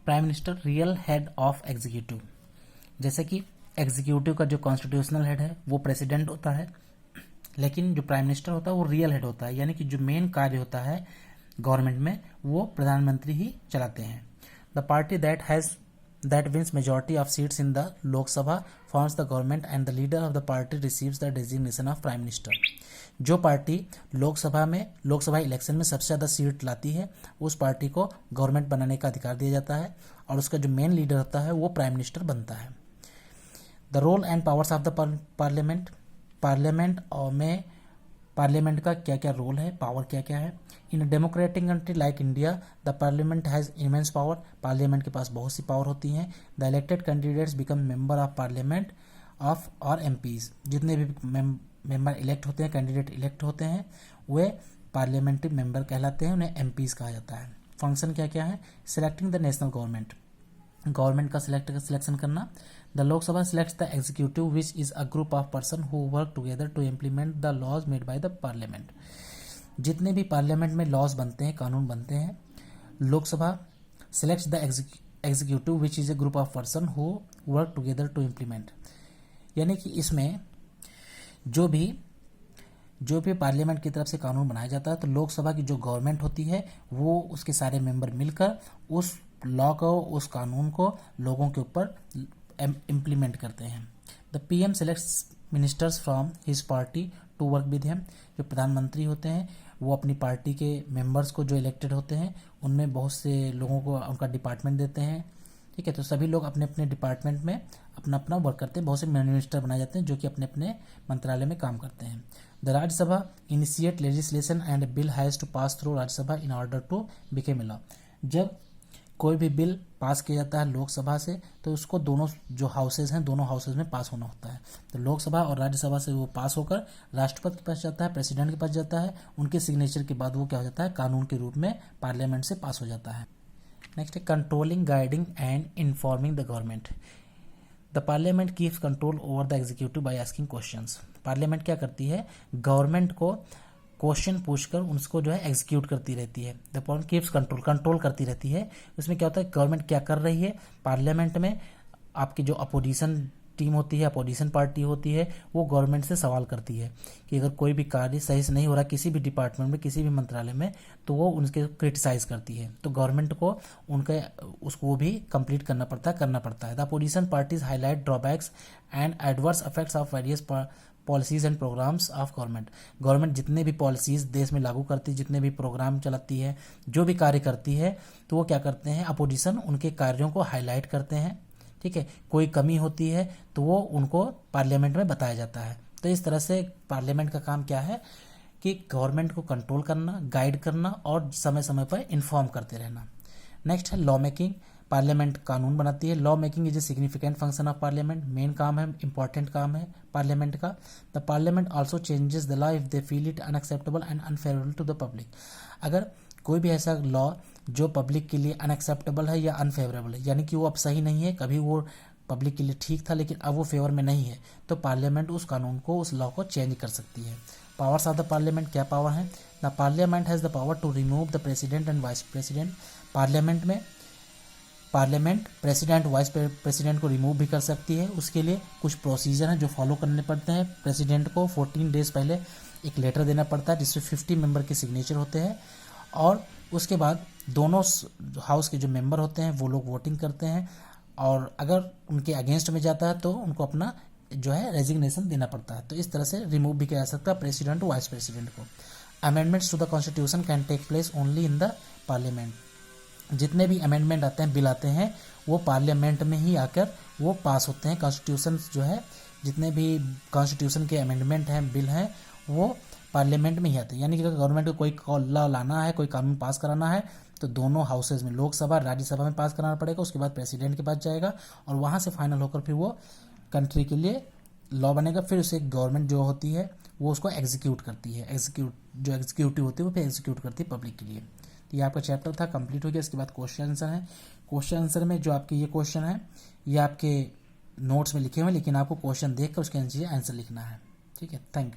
Prime minister real head of executive. जैसे कि executive का जो कॉन्स्टिट्यूशनल हेड है वो प्रेसिडेंट होता है, लेकिन जो प्राइम मिनिस्टर होता है वो रियल हेड होता है, यानी कि जो मेन कार्य होता है गवर्नमेंट में वो प्रधानमंत्री ही चलाते हैं। The party that wins majority of seats in the Lok Sabha forms the government and the leader of the party receives the designation of prime minister। जो पार्टी लोकसभा इलेक्शन में सबसे ज़्यादा सीट लाती है उस पार्टी को गवर्नमेंट बनाने का अधिकार दिया जाता है और उसका जो मेन लीडर होता है वो प्राइम मिनिस्टर बनता है। The role and powers of the parliament का क्या क्या रोल है, पावर क्या क्या है। In a democratic country like India the parliament has immense power. Parliament के पास बहुत सी पावर होती हैं। The elected candidates become member of parliament of और एमपीज। जितने भी मेंबर इलेक्ट होते हैं, कैंडिडेट इलेक्ट होते हैं, वे पार्लियामेंट्री मेंबर कहलाते हैं, उन्हें एमपीज कहा जाता है। फंक्शन क्या क्या है। सिलेक्टिंग द नेशनल गवर्नमेंट का सिलेक्शन करना। The Lok Sabha selects the executive which is a group of person who work together to implement the laws made by the parliament. जितने भी पार्लियामेंट में लॉज बनते हैं, कानून बनते हैं, Lok Sabha selects the executive which is a group of person who work together to implement. यानी कि इसमें जो भी पार्लियामेंट की तरफ से कानून बनाया जाता है तो लोकसभा की जो गवर्नमेंट होती है वो उसके सारे मेंबर मिलकर उस लॉ को, उस कानून को लोगों के ऊपर इम्प्लीमेंट करते हैं। The PM selects ministers from his party to work with him. जो प्रधानमंत्री होते हैं वो अपनी पार्टी के मेंबर्स को जो इलेक्टेड होते हैं उनमें बहुत से लोगों को उनका डिपार्टमेंट देते हैं। ठीक है, तो सभी लोग अपने अपने डिपार्टमेंट में अपना अपना वर्क करते हैं। बहुत से मिनिस्टर बनाए जाते हैं जो कि अपने अपने मंत्रालय में काम करते हैं। The Rajya Sabha initiate legislation and bill has to pass through Rajya Sabha in order to became a law. जब कोई भी बिल पास किया जाता है लोकसभा से तो उसको दोनों जो हाउसेज हैं दोनों हाउसेज में पास होना होता है। तो लोकसभा और राज्यसभा से वो पास होकर राष्ट्रपति के पास जाता है, प्रेसिडेंट के पास जाता है, उनके सिग्नेचर के बाद वो क्या हो जाता है, कानून के रूप में पार्लियामेंट से पास हो जाता है। नेक्स्ट है controlling, guiding and informing the government. The parliament keeps control over the executive by asking questions. Parliament क्या करती है, गवर्नमेंट को क्वेश्चन पूछकर उसको जो है एग्जीक्यूट करती रहती है। द पार्लियामेंट कीप्स कंट्रोल करती रहती है। उसमें क्या होता है, गवर्नमेंट क्या कर रही है, पार्लियामेंट में आपकी जो अपोजिशन टीम होती है, अपोजिशन पार्टी होती है, वो गवर्नमेंट से सवाल करती है कि अगर कोई भी कार्य सही से नहीं हो रहा किसी भी डिपार्टमेंट में, किसी भी मंत्रालय में, तो वो उनके क्रिटिसाइज करती है। तो गवर्नमेंट को उसको भी कंप्लीट करना पड़ता है। The opposition parties highlight drawbacks and adverse effects of various policies and programs of government जितने भी पॉलिसीज देश में लागू करती है, जितने भी प्रोग्राम चलाती है, जो भी कार्य करती है, तो वो क्या करते हैं, अपोजिशन उनके कार्यों को हाईलाइट करते हैं। ठीक है, कोई कमी होती है तो वो उनको पार्लियामेंट में बताया जाता है। तो इस तरह से पार्लियामेंट का काम क्या है कि गवर्नमेंट को कंट्रोल करना, गाइड करना और समय समय पर इन्फॉर्म करते रहना। नेक्स्ट है लॉ मेकिंग। पार्लियामेंट कानून बनाती है। Law making is a significant function of parliament. Main काम है, इंपॉर्टेंट काम है पार्लियामेंट का। The parliament also changes the law if they feel it unacceptable and unfavourable to the public. अगर कोई भी ऐसा लॉ जो पब्लिक के लिए अनएक्सेप्टेबल है या अनफेवरेबल है, यानी कि वो अब सही नहीं है, कभी वो पब्लिक के लिए ठीक था लेकिन अब वो फेवर में नहीं है, तो पार्लियामेंट उस कानून को, उस लॉ को चेंज कर सकती है। पावर्स ऑफ द पार्लियामेंट, क्या पावर है। The parliament has the power to remove the president and vice president. Parliament president, vice president को रिमूव भी कर सकती है। उसके लिए कुछ प्रोसीजर हैं जो फॉलो करने पड़ते हैं। प्रेसिडेंट को 14 डेज पहले एक लेटर देना पड़ता है जिसमें 50 मेंबर के सिग्नेचर होते हैं और उसके बाद दोनों हाउस के जो मेंबर होते हैं वो लोग वोटिंग करते हैं और अगर उनके अगेंस्ट में जाता है तो उनको अपना जो है रेजिग्नेशन देना पड़ता है। तो इस तरह से रिमूव भी किया जा सकता है प्रेसिडेंट और वाइस प्रेसिडेंट को। Amendments to the constitution can take place only in the parliament. जितने भी अमेंडमेंट आते हैं, बिल आते हैं, वो पार्लियामेंट में ही आकर वो पास होते हैं। कॉन्स्टिट्यूशन जो है, जितने भी कॉन्स्टिट्यूशन के अमेंडमेंट हैं, बिल हैं, वो पार्लियामेंट में ही आते हैं। यानी कि अगर गवर्नमेंट को कोई लॉ लाना है, कोई कानून पास कराना है, तो दोनों हाउसेज में, लोकसभा राज्यसभा में पास कराना पड़ेगा। उसके बाद प्रेसिडेंट के पास जाएगा और वहाँ से फाइनल होकर फिर वो कंट्री के लिए लॉ बनेगा। फिर उसे गवर्नमेंट जो होती है वो उसको एग्जीक्यूट करती है। जो एग्जीक्यूटिव होती है वो फिर एग्जीक्यूट करती है पब्लिक के लिए। तो ये आपका चैप्टर था, कंप्लीट हो गया। इसके बाद क्वेश्चन आंसर है। क्वेश्चन आंसर में जो आपके ये क्वेश्चन है ये आपके नोट्स में लिखे हुए हैं, लेकिन आपको क्वेश्चन देख कर उसके आंसर लिखना है। ठीक है, थैंक यू।